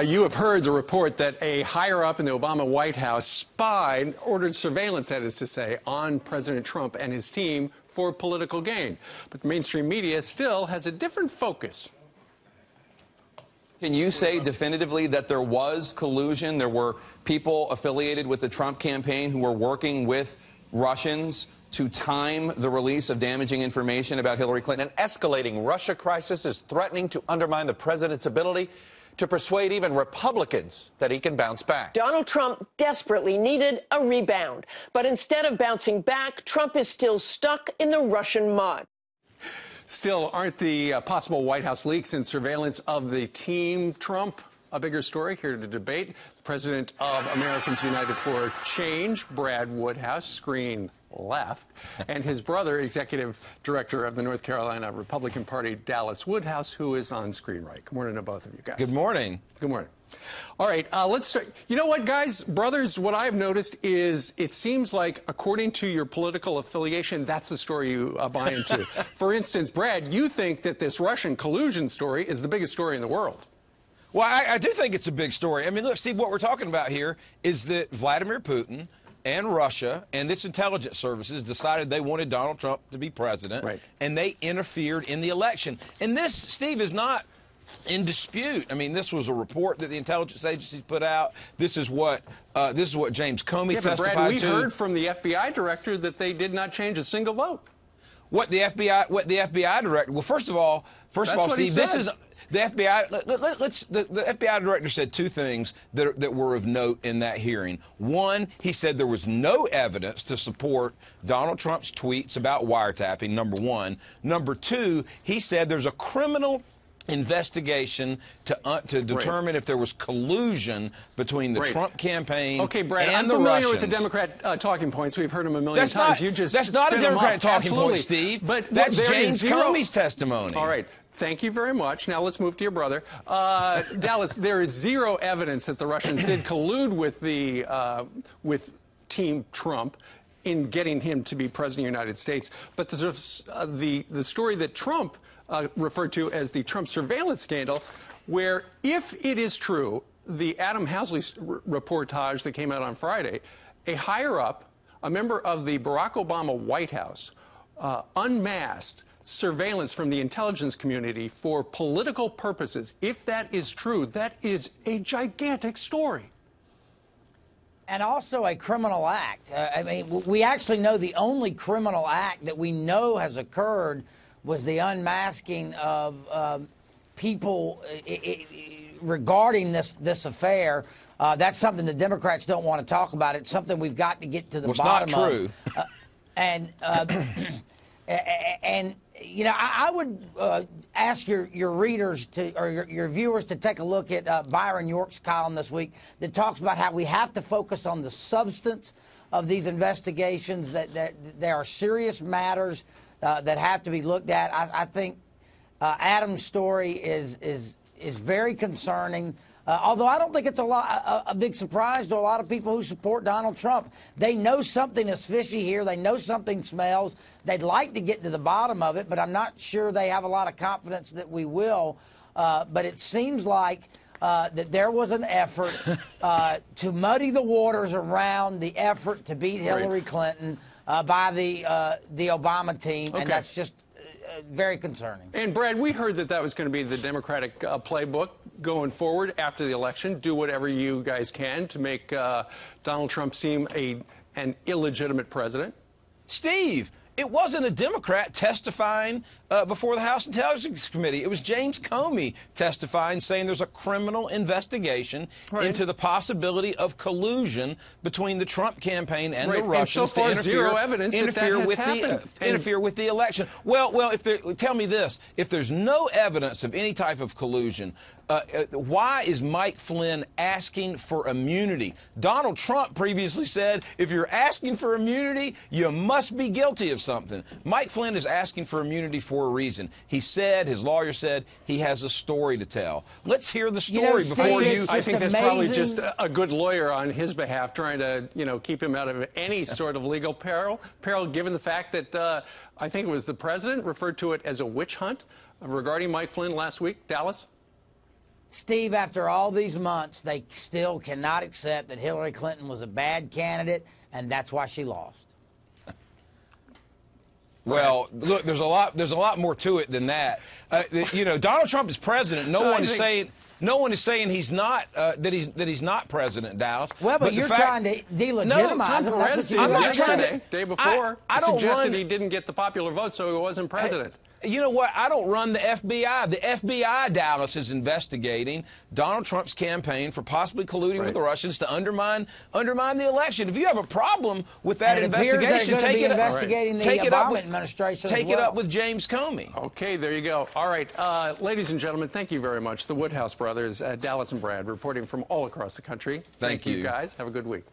You have heard the report that a higher-up in the Obama White House spied, ordered surveillance, that is to say, on President Trump and his team for political gain. But the mainstream media still has a different focus. Can you say definitively that there was collusion? There were people affiliated with the Trump campaign who were working with Russians to time the release of damaging information about Hillary Clinton? An escalating Russia crisis is threatening to undermine the president's ability to persuade even Republicans that he can bounce back. Donald Trump desperately needed a rebound. But instead of bouncing back, Trump is still stuck in the Russian mud. Still, aren't the possible White House leaks and surveillance of the team Trump a bigger story? Here to debate, the president of Americans United for Change, Brad Woodhouse, screen left, and his brother, executive director of the North Carolina Republican Party, Dallas Woodhouse, who is on screen right. Good morning to both of you guys. Good morning. Good morning. All right, let's start. You know what, guys, brothers, what I've noticed is it seems like, according to your political affiliation, that's the story you buy into. For instance, Brad, you think that this Russian collusion story is the biggest story in the world. Well, I do think it's a big story. I mean, look, Steve, what we're talking about here is that Vladimir Putin and Russia and its intelligence services decided they wanted Donald Trump to be president, right, and they interfered in the election. And this, Steve, is not in dispute. I mean, this was a report that the intelligence agencies put out. This is what James Comey testified Brad, we to. heard from the FBI director that they did not change a single vote. What the FBI director? Well, first of all, Steve, this is. The FBI, the FBI director said two things that were of note in that hearing. One, he said there was no evidence to support Donald Trump's tweets about wiretapping, number one. Number two, he said there's a criminal investigation to determine if there was collusion between the Trump campaign and the Russians. Okay, Brad, I'm familiar with the Democrat talking points. We've heard them a million times. That's not a Democrat talking point, Steve. But that's James Comey's testimony. All right. Thank you very much. Now let's move to your brother. Dallas, there is zero evidence that the Russians did collude with Team Trump in getting him to be president of the United States. But the story that Trump referred to as the Trump surveillance scandal, where if it is true, the Adam Housley reportage that came out on Friday, a higher-up, a member of the Barack Obama White House, unmasked surveillance from the intelligence community for political purposes. If that is true, that is a gigantic story. And also a criminal act. I mean, we actually know the only criminal act that we know has occurred was the unmasking of people regarding this affair. That's something the Democrats don't want to talk about. It's something we've got to get to the bottom of. It's not true. And you know, I would ask your readers or your viewers to take a look at Byron York's column this week that talks about how we have to focus on the substance of these investigations, that there are serious matters that have to be looked at. I think Adam's story is very concerning. Although I don't think it's a big surprise to a lot of people who support Donald Trump. They know something is fishy here. They know something smells. They'd like to get to the bottom of it, but I'm not sure they have a lot of confidence that we will. But it seems like that there was an effort to muddy the waters around the effort to beat Hillary Clinton by the Obama team, and that's just very concerning. And, Brad, we heard that was going to be the Democratic playbook going forward after the election. Do whatever you guys can to make Donald Trump seem an illegitimate president. Steve, it wasn't a Democrat testifying before the House Intelligence Committee. It was James Comey testifying, saying there's a criminal investigation into the possibility of collusion between the Trump campaign and the Russians and so far, to zero evidence interfere with the election. Well, tell me this. If there's no evidence of any type of collusion, why is Mike Flynn asking for immunity? Donald Trump previously said, if you're asking for immunity, you must be guilty of something. Mike Flynn is asking for immunity for a reason. He said, his lawyer said, he has a story to tell. Let's hear the story before you. I think that's probably just a good lawyer on his behalf trying to, keep him out of any sort of legal peril, given the fact that I think it was the president referred to it as a witch hunt regarding Mike Flynn last week. Dallas? Steve, after all these months, they still cannot accept that Hillary Clinton was a bad candidate, and that's why she lost. Well, look, there's a lot more to it than that. You know, Donald Trump is president. No one is saying he's not that he's not president, Dallas. Well, but you're trying to delegitimize him. Perez did yesterday, day before. I don't suggested he didn't get the popular vote, so he wasn't president. You know what? I don't run the FBI. The FBI, Dallas, is investigating Donald Trump's campaign for possibly colluding with the Russians to undermine the election. If you have a problem with that investigation, take it up with James Comey. Okay, there you go. All right, ladies and gentlemen, thank you very much. The Woodhouse brothers, Dallas and Brad, reporting from all across the country. Thank you guys. Have a good week.